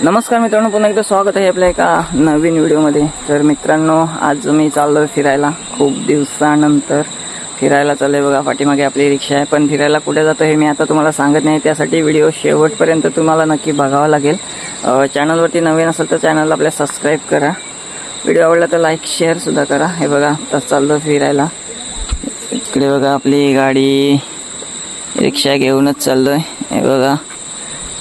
नमस्कार मित्रांनो, पुन्हा एकदा स्वागत आहे आपल्या एका नवीन व्हिडिओमध्ये। तर मित्रांनो, आज मी चाललो फिरायला। खूप दिवसानंतर फिरायला चाललोय बघा। पाठीमागे आपली रिक्षा आहे, पण फिरायला कुठे जातो हे मी आता तुम्हाला सांगत नाही। त्यासाठी व्हिडिओ शेवटपर्यंत तुम्हाला नक्की बघावा लागेल। चॅनलवरती नवीन असेल तर चॅनलला आपल्या सबस्क्राईब करा। व्हिडिओ आवडला तर लाईक शेअर सुद्धा करा। हे बघा, आता चाललो फिरायला। इकडे बघा आपली गाडी, रिक्षा घेऊनच चाललोय। हे बघा,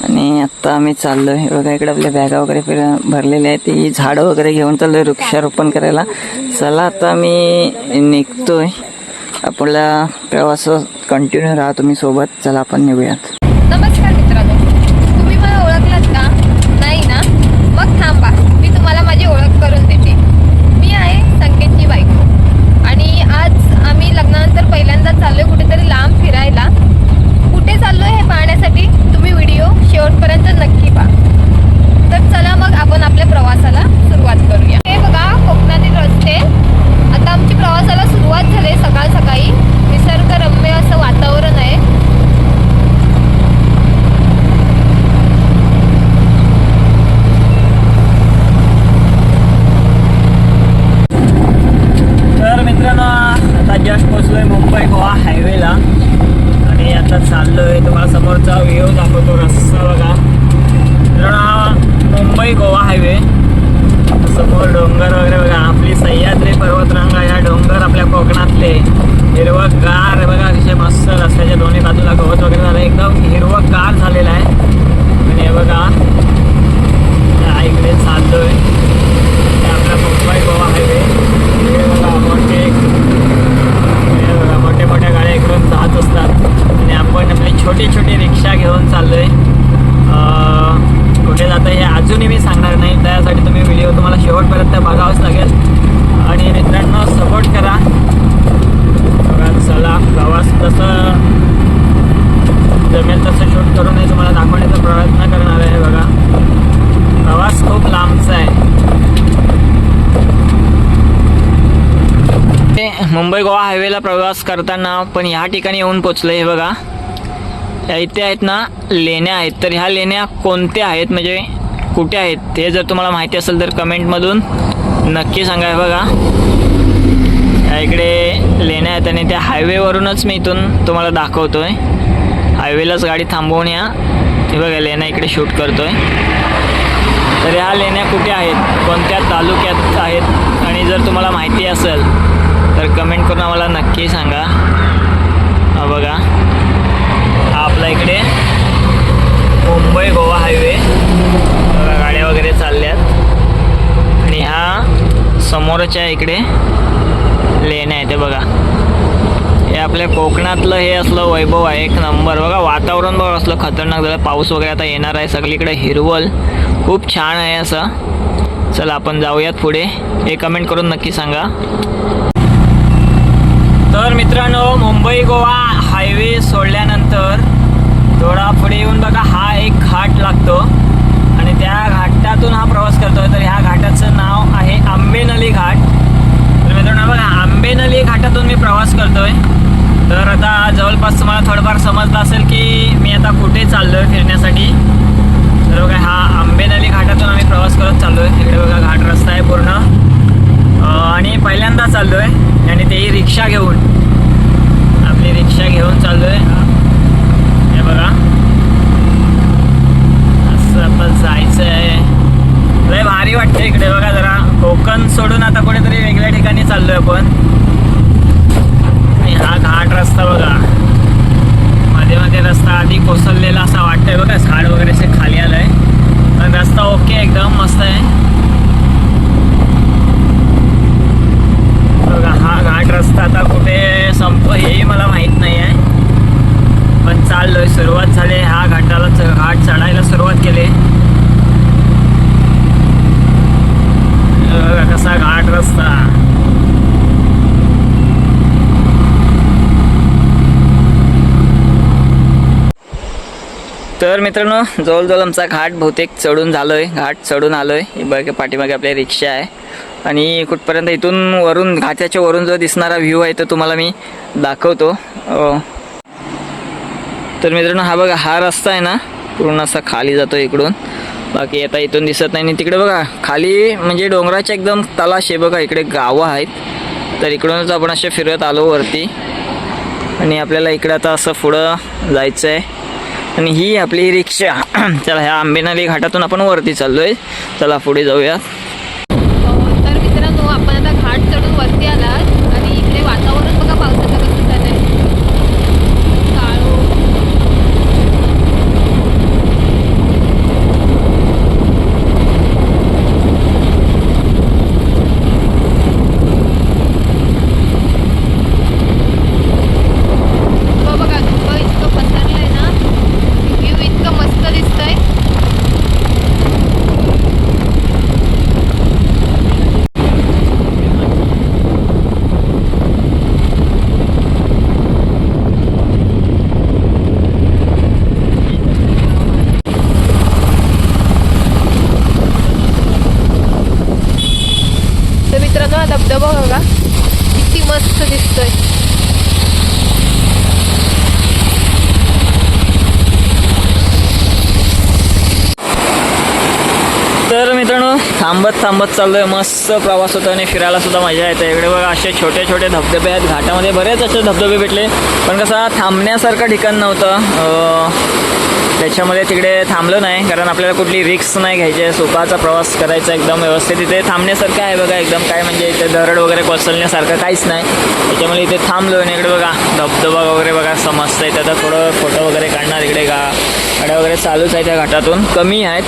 आणि आता आम्ही चाललोय बघा। इकडे आपल्या बॅगा वगैरे भरलेल्या आहेत। ती झाडं वगैरे घेऊन चाललोय वृक्षारोपण करायला। चला आता मी निघतोय। आपला प्रवास कंटिन्यू राहा तुम्ही सोबत। चला आपण निघूयात। नमस्कार मित्रांनो, तुम्ही मला ओळखलात का? नाही ना? मग थांबा, मी तुम्हाला माझी ओळख करून देते। मी आहे संकेतची बायको, आणि आज आम्ही लग्नानंतर पहिल्यांदा चाललोय कुठेतरी लांब फिरायला। कुठे चाललोय हे पाहण्यासाठी तुम्ही व्हिडिओ शेवटपर्यंत नक्की पहा। तर चला मग आपण आपल्या प्रवासाला सुरुवात करूया। हे बघा, कोकणातील रस्ते। आता आमच्या प्रवासाला सुरुवात झाली। सकाळ सकाळी निसर्गरम्य असं वातावरण आहे। तर मित्रांनो, आता जस्ट पोहोचलोय मुंबई गोवा हायवेला, आणि आता चाललोय। तुम्हाला समोरचा व्ह्यू दाखवतो, रस्ता बघा। मित्रांनो, हा मुंबई गोवा हायवे। समोर डोंगर वगैरे बघा। आपली सह्याद्री पर्वतरांगा, ह्या डोंगर आपल्या कोकणातले हिरवगार बघा, कसे मस्त रस्त्याच्या दोन्ही बाजूला गवत वगैरे झालं, एकदम हिरवगार झालेला आहे। आणि हे बघा, इकडे चाललोय आपला मुंबई गोवा हायवे। इकडे बघा मोठे मोठ्या गाड्या इकडून जात असतात, आणि आपण आपली छोटी छोटी रिक्षा घेऊन चाललोय। कुठे जातं हे अजूनही मी सांगणार नाही, त्यासाठी तुम्ही व्हिडिओ तुम्हाला शेवटपर्यंत बघावंच लागेल। आणि मित्रांनो, सपोर्ट करा बघा। चला, प्रवास तसं जमेल तसं शूट करून मी तुम्हाला दाखवण्याचा प्रयत्न करणार आहे। बघा, प्रवास खूप लांबचा आहे। मुंबई गोवा हायवेला प्रवास करताना पण ह्या ठिकाणी येऊन पोचलोय। हे बघा, इथे आहेत ना लेण्या आहेत। तर ह्या लेण्या कोणत्या आहेत, म्हणजे कुठे आहेत, ते जर तुम्हाला माहिती असेल तर कमेंटमधून नक्की सांगा। हे बघा, इकडे लेण्या आहेत, आणि त्या हायवेवरूनच मी इथून तुम्हाला दाखवतोय। हायवेलाच गाडी थांबवून हे बघा लेण्या इकडे शूट करतोय। तर ह्या लेण्या कुठे आहेत, कोणत्या तालुक्यात आहेत, आणि जर तुम्हाला माहिती असेल तर कमेंट करून आम्हाला नक्की सांगा। हा बघा, हा आपला इकडे मुंबई गोवा हायवे। गाड्या वगैरे चालल्यात, आणि ह्या समोरच्या इकडे लेण्या आहेत। ते बघा, हे आपल्या कोकणातलं हे असलं वैभव आहे, एक नंबर। बघा, वातावरण बघा असलं खतरनाक झालं। पाऊस वगैरे आता येणार आहे, सगळीकडे हिरवळ खूप छान आहे असं। चला आपण जाऊयात पुढे, हे कमेंट करून नक्की सांगा। तर मित्रांनो, मुंबई गोवा हायवे सोडल्यानंतर थोडा पुढे येऊन बघा, हा एक घाट लागतो, आणि त्या घाटातून हा प्रवास करतोय। तर ह्या घाटाचं नाव आहे आंबेनळी घाट। तर मित्रांनो बघा, आंबेनळी घाटातून मी प्रवास करतोय। तर आता जवळपास तुम्हाला थोडंफार समजलं असेल की मी आता कुठे चाललोय फिरण्यासाठी। तर बघा, हा आंबेनळी घाटातून आम्ही प्रवास करत चाललोय। इकडे बघा घाट रस्ता आहे पूर्ण, आणि पहिल्यांदा चाललोय, आणि तेही रिक्षा घेऊन। आपली रिक्षा घेऊन चाललोय। हे बघा, असं आपण जायचं आहे। लय भारी वाटतं इकडे बघा। जरा कोकण सोडून आता कुठेतरी वेगळ्या ठिकाणी चाललोय आपण। आणि हा घाट रस्ता बघा, मध्ये मध्ये रस्ता आधी कोसळलेला असा वाटतंय बघा, झाड वगैरे असे खाली आलंय, पण रस्ता ओके, एकदम मस्त आहे बघा। हा घाट रस्ता आता कुठे संप हेही मला माहीत नाही आहे, पण चाललोय। सुरुवात झाली, हा घाट चढायला सुरुवात केली। बघा कसा घाट रस्ता। तर मित्रांनो, जवळजवळ आमचा घाट बहुतेक चढून झालोय, घाट चढून आलोय। बघा, पाठीमागे आपल्या रिक्षा आहे, आणि कुठपर्यंत इथून वरून घाटाच्या वरून जो दिसणारा व्ह्यू आहे तो तुम्हाला मी दाखवतो। तर मित्रांनो, हा बघा, हा रस्ता आहे ना, पूर्ण असा खाली जातो इकडून. बाकी आता इथून दिसत नाही. आणि तिकडे बघा खाली म्हणजे डोंगराच्या एकदम तलाश बघा, इकडे गावं आहेत. तर इकडूनच आपण असे फिरत आलो वरती. आणि आपल्याला इकडे आता असं पुढं जायचं आहे. आणि ही आपली रिक्षा. चला ह्या आंबेनळी घाटातून आपण वरती चाललो आहे. चला पुढे जाऊया. तर मित्रांनो आपण आता घाट चढून वरती आलात आणि इकडे वातावरण बघा पावसाचं कसं झालंय. बघा धुकं इतकं पसरलंय ना, व्ह्यू इतकं मस्त दिसतंय. तर मित्रांनो हा धबधबा बघा किती मस्त दिसतोय. तर मित्रांनो थांबत थांबत चाललोय. मस्त प्रवास होतो आणि फिरायला सुद्धा मजा येते. इकडे बघा असे छोटे छोटे धबधबे आहेत. घाटामध्ये बरेच असे धबधबे भेटले, पण कसं थांबण्यासारखं ठिकाण नव्हतं. त्याच्यामध्ये तिकडे थांबलो नाही, कारण आपल्याला कुठली रिस्क नाही घ्यायची आहे. सुखाचा प्रवास करायचा एकदम व्यवस्थित. इथे थांबण्यासारखं आहे बघा एकदम. काय म्हणजे इथे दरड वगैरे कोसळण्यासारखं काहीच नाही. त्याच्यामुळे इथे थांबलो. आणि इकडे बघा धबधबा वगैरे बघा समजतं. इथे आता थोडं फोटो वगैरे काढणार. इकडे गाड्या वगैरे चालूच आहे त्या घाटातून, कमी आहेत.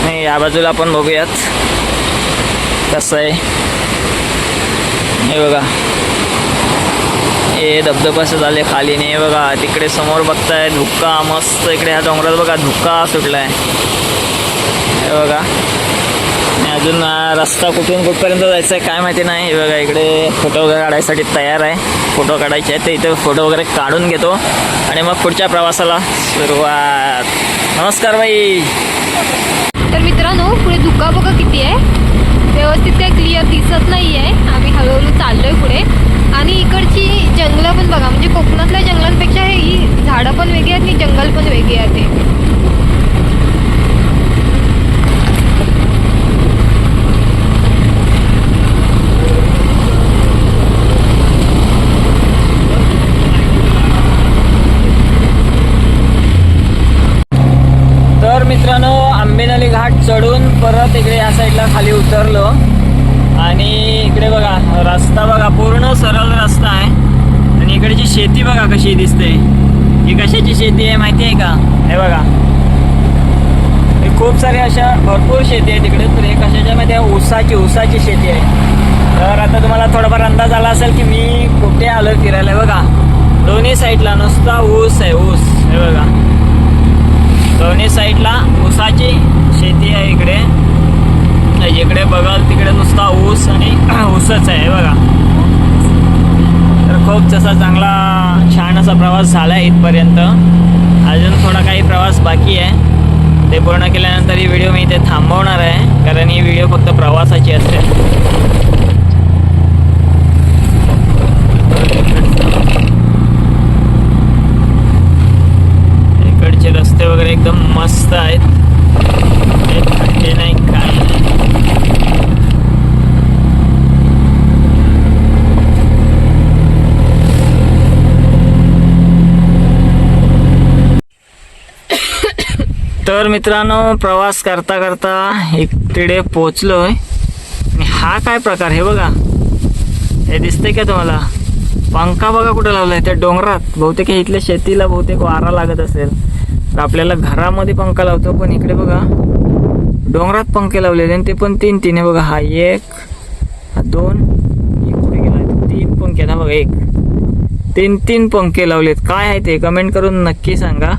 नाही या बाजूला आपण बघूयात कसं आहे. हे बघा हे धबधबाचं झाले खाली. नाही बघा तिकडे समोर बघताय धुक्का मस्त. इकडे ह्या डोंगरात बघा धुक्का सुटलाय. हे बघा. आणि अजून रस्ता कुठून कुठपर्यंत जायचं आहे काय माहिती नाही. हे बघा इकडे फोटो वगैरे काढायसाठी तयार आहे. फोटो काढायचे आहेत, तर इथे फोटो वगैरे काढून घेतो आणि मग पुढच्या प्रवासाला सुरुवात. नमस्कार बाई. तर मित्रांनो पुढे धुका बघा किती आहे. व्यवस्थित काही क्लिअर दिसत नाही आहे. आम्ही हळूहळू चाललोय पुढे. आणि इकडची जंगलं पण बघा, म्हणजे कोकणातल्या जंगलांपेक्षा ही झाडं पण वेगळी आहेत आणि जंगल पण वेगळी आहे ते. तर मित्रांनो आंबेनळी घाट चढून परत इकडे या साईडला खाली उतरलो. आणि इकडे बघा रस्ता बघा पूर्ण सरळ रस्ता आहे. आणि इकडची शेती बघा कशी दिसते. ही कशाची शेती आहे माहिती आहे का? हे बघा हे खूप सारे अशा भरपूर शेती आहे तिकडे. तर हे कशाच्या माहिती आहे? ऊसाची शेती आहे. तर आता तुम्हाला थोडाफार अंदाज आला असेल की मी कुठे आलो फिरायला. बघा दोन्ही साईडला नुसता ऊस आहे. ऊस हे बघा दोन्ही साईडला ऊसाची शेती आहे इकडे. जिकडे बघाल तिकडे नुसता ऊस आणि ऊसच आहे बघा. तर खूप तसा चांगला छान असा प्रवास झाला आहे इथपर्यंत. अजून थोडा काही प्रवास बाकी आहे. ते पूर्ण केल्यानंतर ही व्हिडिओ मी इथे थांबवणार आहे, कारण ही व्हिडिओ फक्त प्रवासाची असते. इकडचे रस्ते वगैरे एकदम मस्त आहेत. खड्डे नाही काय नाही. तर मित्रांनो प्रवास करता करता इकडे पोचलोय. आणि हा काय प्रकार हे बघा. हे दिसतंय का तुम्हाला? पंखा बघा कुठे लावलाय त्या डोंगरात. बहुतेक इथल्या शेतीला बहुतेक वारा लागत असेल, तर आपल्याला घरामध्ये पंखा लावतो, पण इकडे बघा डोंगरात पंखे लावलेले. आणि ते पण तीन आहे बघा. हा एक, हा दोन, पुढे गेला 3 पंखे ना बघा. एक 3 पंखे लावलेत. काय आहे ते कमेंट करून नक्की सांगा.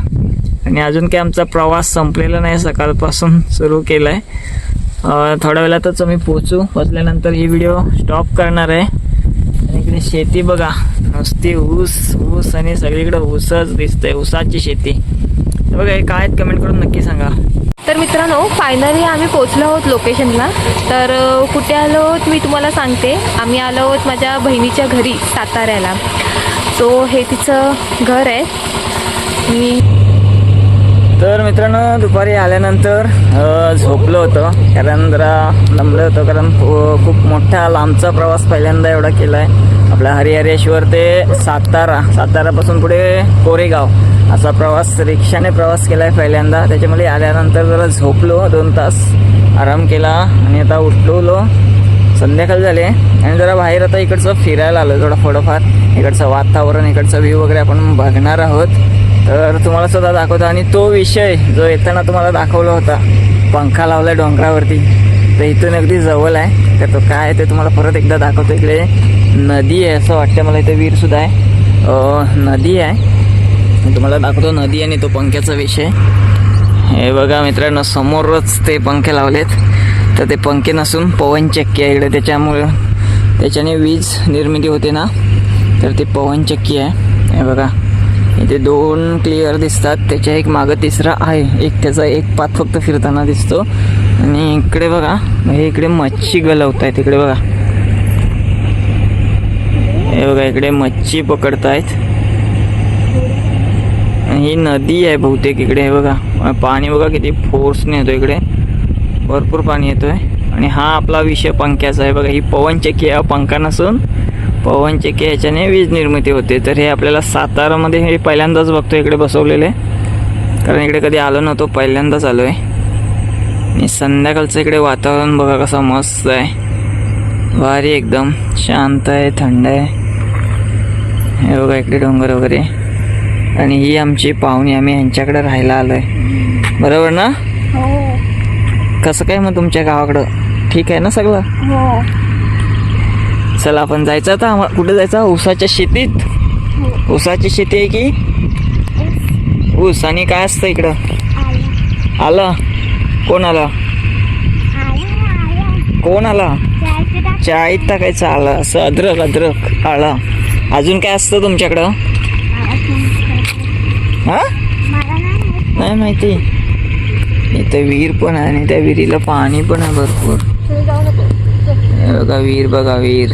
आणि अजून काही आमचा प्रवास संपलेला नाही, सकाळपासून सुरू केला आहे. थोड्या वेळातच आम्ही पोचल्यानंतर ही व्हिडिओ स्टॉप करणार आहे. आणि इकडे शेती बघा नुसती ऊस आणि सगळीकडे ऊसच दिसतंय. ऊसाची शेती बघा. हे काय कमेंट करून नक्की सांगा. तर मित्रांनो फायनली आम्ही पोचलो आहोत लोकेशनला. तर कुठे आलो आहोत मी तुम्हाला सांगते. आम्ही आलो आहोत माझ्या बहिणीच्या घरी साताऱ्याला. सो हे तिचं घर आहे. मी तर मित्रांनो दुपारी आल्यानंतर झोपलो होतो, कारण जरा दमलो होतो, कारण खूप मोठा लांबचा प्रवास पहिल्यांदा एवढा केला आहे. आपल्या हरिहरेश्वर ते सातारापासून पुढे कोरेगाव असा प्रवास रिक्षाने प्रवास केला आहे पहिल्यांदा. त्याच्यामुळे आल्यानंतर जरा झोपलो, 2 तास आराम केला आणि आता उठलो. संध्याकाळ झाले आणि जरा बाहेर आता इकडचं फिरायला आलो थोडंफार. इकडचं वातावरण, इकडचा व्ह्यू वगैरे आपण बघणार आहोत, तर तुम्हाला सुद्धा दाखवतो. आणि तो विषय जो येताना तुम्हाला दाखवला होता, पंखा लावला डोंगरावरती, तर इथून अगदी जवळ आहे. तर तो काय आहे ते तुम्हाला परत एकदा दाखवतो. इकडे नदी आहे असं वाटतं मला, इथं विहीरसुद्धा आहे, नदी आहे. मी तुम्हाला दाखवतो नदी आणि तो पंख्याचा विषय. हे बघा मित्रांनो, समोरच ते पंखे लावलेत, तर ते पंखे नसून पवनचक्की आहे इकडे. त्याच्याने वीज निर्मिती होते ना, तर ती पवनचक्की आहे. हे बघा इथे 2 क्लिअर दिसतात, त्याच्या एक मागं तिसरा आहे, त्याचा एक पात फक्त फिरताना दिसतो. आणि इकडे बघा, हे इकडे मच्छी गलवत आहेत. इकडे बघा, हे बघा इकडे मच्छी पकडतायत. ही नदी आहे बहुतेक इकडे. हे बघा पाणी बघा किती फोर्सने येतो, इकडे भरपूर पाणी येतोय. आणि हा आपला विषय पंख्याचा आहे. बघा ही पवनचक्की आहे, पंखा नसून पवनचक्की, ह्याच्याने वीज निर्मिती होते. तर हे आपल्याला सातारामध्ये हे पहिल्यांदाच बघतो इकडे बसवलेले, कारण इकडे कधी आलो नव्हतो, पहिल्यांदाच आलो आहे. आणि संध्याकाळचं इकडे वातावरण बघा कसं मस्त आहे, भारी एकदम शांत आहे, थंड आहे. हे बघा इकडे डोंगर वगैरे. आणि ही आमची पाहुणी, आम्ही ह्यांच्याकडे राहायला आलो आहे, बरोबर ना? कसं काय मग तुमच्या गावाकडं, ठीक आहे ना सगळं? चला आपण जायचं आता. कुठे जायचं? ऊसाच्या शेतीत. ऊसाची शेती आहे की ऊस? आणि काय असतं इकडं? आलं. कोण आला? कोण आला? चाळीत टाकायचं आलं असं. अद्रक आला. अजून काय असतं तुमच्याकडं? हा, नाही माहिती. इथं विहीर पण आहे आणि त्या विहिरीला पाणी पण आहे भरपूर. बघा विहीर, बघा विहीर,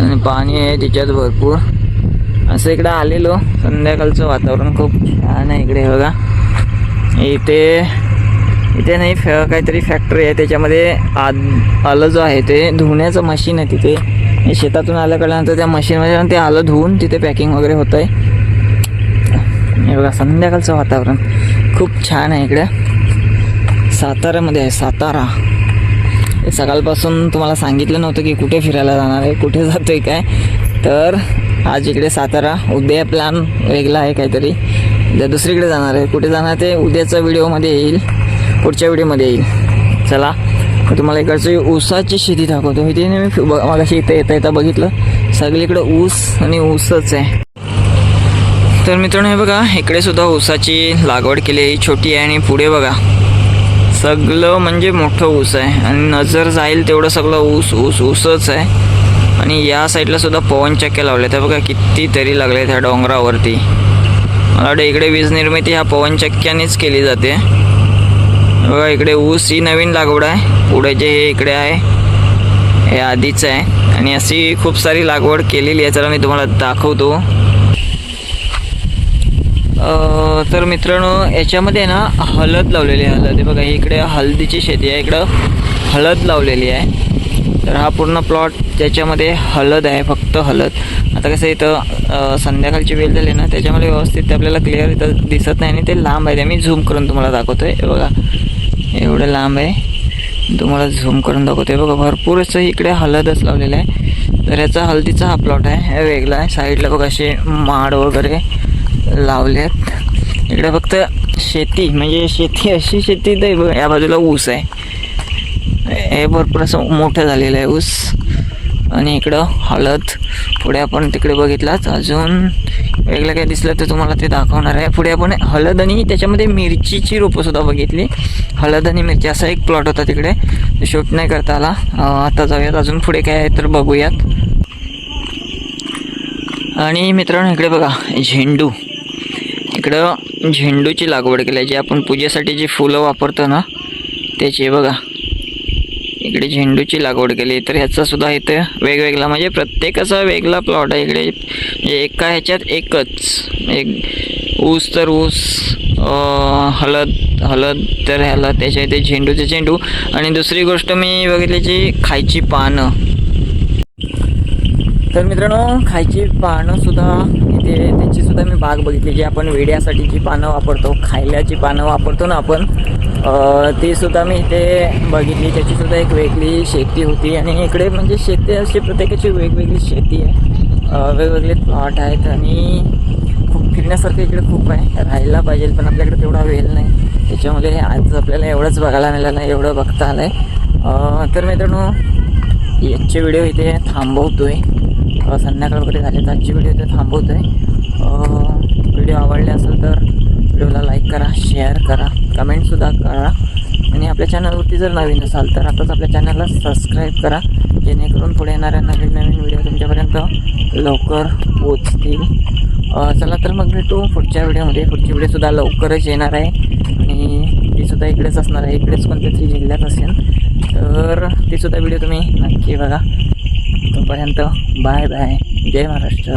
आणि पाणी आहे त्याच्यात भरपूर. असं इकडं आलेलो, संध्याकाळचं वातावरण खूप छान आहे इकडे. बघा इथे नाही, काहीतरी फॅक्टरी आहे, त्याच्यामध्ये आलं जो आहे ते धुण्याचं मशीन आहे तिथे. शेतातून आल्याकडल्यानंतर त्या मशीनमध्ये ते आलं धुवून तिथे पॅकिंग वगैरे होतं आहे. हे बघा संध्याकाळचं वातावरण खूप छान आहे इकडे. साताऱ्यामध्ये आहे, सातारा. सकाळपासून तुम्हाला सांगितलं नव्हतं की कुठे फिरायला जाणार आहे, कुठे जातो आहे काय. तर आज इकडे सातारा. उद्या प्लॅन वेगळा आहे काहीतरी, उद्या दुसरीकडे जाणार आहे. कुठे जाणार ते उद्याचा व्हिडिओमध्ये येईल, पुढच्या व्हिडिओमध्ये येईल. चला तुम्हाला इकडची ऊसाची शेती दाखवतो. इथे मी मगाशी येता बघितलं, सगळीकडं ऊस आणि ऊसच आहे. तर मित्रांनो हे बघा, इकडे सुद्धा ऊसाची लागवड केली आहे, छोटी आहे. आणि पुढे बघा सगळं म्हणजे मोठं ऊस आहे, आणि नजर जाईल तेवढं सगळं ऊसच आहे. आणि या साईडला सुद्धा पवनचक्क्या लावल्या त्या बघा, कितीतरी लागल्या त्या डोंगरावरती. मला वाटतं इकडे वीज निर्मिती ह्या पवनचक्क्यानेच केली जाते. बघा इकडे ऊस ही नवीन लागवड आहे, पुढे जे हे इकडे आहे हे आधीच आहे. आणि अशी खूप सारी लागवड केलेली आहे, चला मी तुम्हाला दाखवतो. तर मित्रांनो याच्यामध्ये ना हळद लावलेली आहे. हळद, हे बघा इकडे हळदीची शेती आहे, इकडं हळद लावलेली आहे. तर हा पूर्ण प्लॉट ज्याच्यामध्ये हळद आहे, फक्त हळद. आता कसं इथं संध्याकाळची वेळ झाली ना, त्याच्यामध्ये व्यवस्थित आपल्याला क्लिअर इथं दिसत नाही, आणि ते लांब आहे. ते मी झूम करून तुम्हाला दाखवतो आहे. हे बघा एवढं लांब आहे, तुम्हाला झूम करून दाखवतो आहे. बघा भरपूर असं इकडे हळदच लावलेलं आहे. तर याचा हळदीचा हा प्लॉट आहे, हे वेगळा आहे. साईडला बघा असे माड वगैरे लावले आहेत. इकडे फक्त शेती, म्हणजे शेती अशी शेती तर बघा, या बाजूला ऊस आहे, हे भरपूर असं मोठं झालेलं आहे ऊस. आणि इकडं हळद. पुढे आपण तिकडे बघितलात, अजून वेगळं काही दिसलं तर तुम्हाला ते दाखवणार आहे. पुढे आपण हळद आणि त्याच्यामध्ये मिरचीची रोपंसुद्धा बघितली. हळद आणि मिरची असा एक प्लॉट होता तिकडे, शूट नाही करता आला. आता जाऊयात अजून पुढे काय आहे तर बघूयात. आणि मित्रांनो इकडे बघा झेंडू, इकडं झेंडूची लागवड केली आहे, जी आपण पूजेसाठी जी फुलं वापरतो ना त्याची. बघा इकडे झेंडूची लागवड केली. तर ह्याचा सुद्धा इथे वेगवेगळा, म्हणजे प्रत्येकाचा वेगळा प्लॉट आहे इकडे. म्हणजे एका ह्याच्यात एकच, एक ऊस तर ऊस, हळद तर ह्याला त्याच्या इथे झेंडूचे झेंडू. आणि दुसरी गोष्ट मी बघितली जी खायची पानं. तर मित्रांनो खायची पानं सुद्धा इथे त्याची सुद्धा मी बाग बघितली. जी आपण वेड्यासाठी जी पानं वापरतो, खायल्याची पानं वापरतो ना आपण, ती सुद्धा मी इथे बघितली. त्याची सुद्धा एक वेगळी शेती होती. आणि इकडे म्हणजे शेती अशी प्रत्येकाची वेगवेगळी शेती आहे, वेगवेगळे प्लॉट आहेत आणि खूप फिरण्यासारखं इकडे खूप आहे. राहायला पाहिजे पण आपल्याकडे तेवढा वेळ नाही, त्याच्यामुळे आज आपल्याला एवढंच बघायला मिळालं, एवढं बघता आलं आहे. तर मित्रांनो याचे व्हिडिओ इथे थांबवतो आहे. संध्याकाळ वगैरे झाले तर आजची व्हिडिओ इथे थांबवतो आहे. व्हिडिओ आवडले असेल तर व्हिडिओला लाईक करा, शेअर करा, कमेंटसुद्धा करा. आणि आपल्या चॅनलवरती जर नवीन असाल तर आताच आपल्या चॅनलला सबस्क्राईब करा, जेणेकरून पुढे येणाऱ्या नवीन नवीन व्हिडिओ तुमच्यापर्यंत लवकर पोचतील. चला तर मग भेटू पुढच्या व्हिडिओमध्ये. पुढची व्हिडिओसुद्धा लवकरच येणार आहे आणि तीसुद्धा इकडेच असणार आहे, इकडेच कोणत्या तरी जिल्ह्यात असेल. तर तीसुद्धा व्हिडिओ तुम्ही नक्की बघा. तोपर्यंत बाय बाय, जय महाराष्ट्र.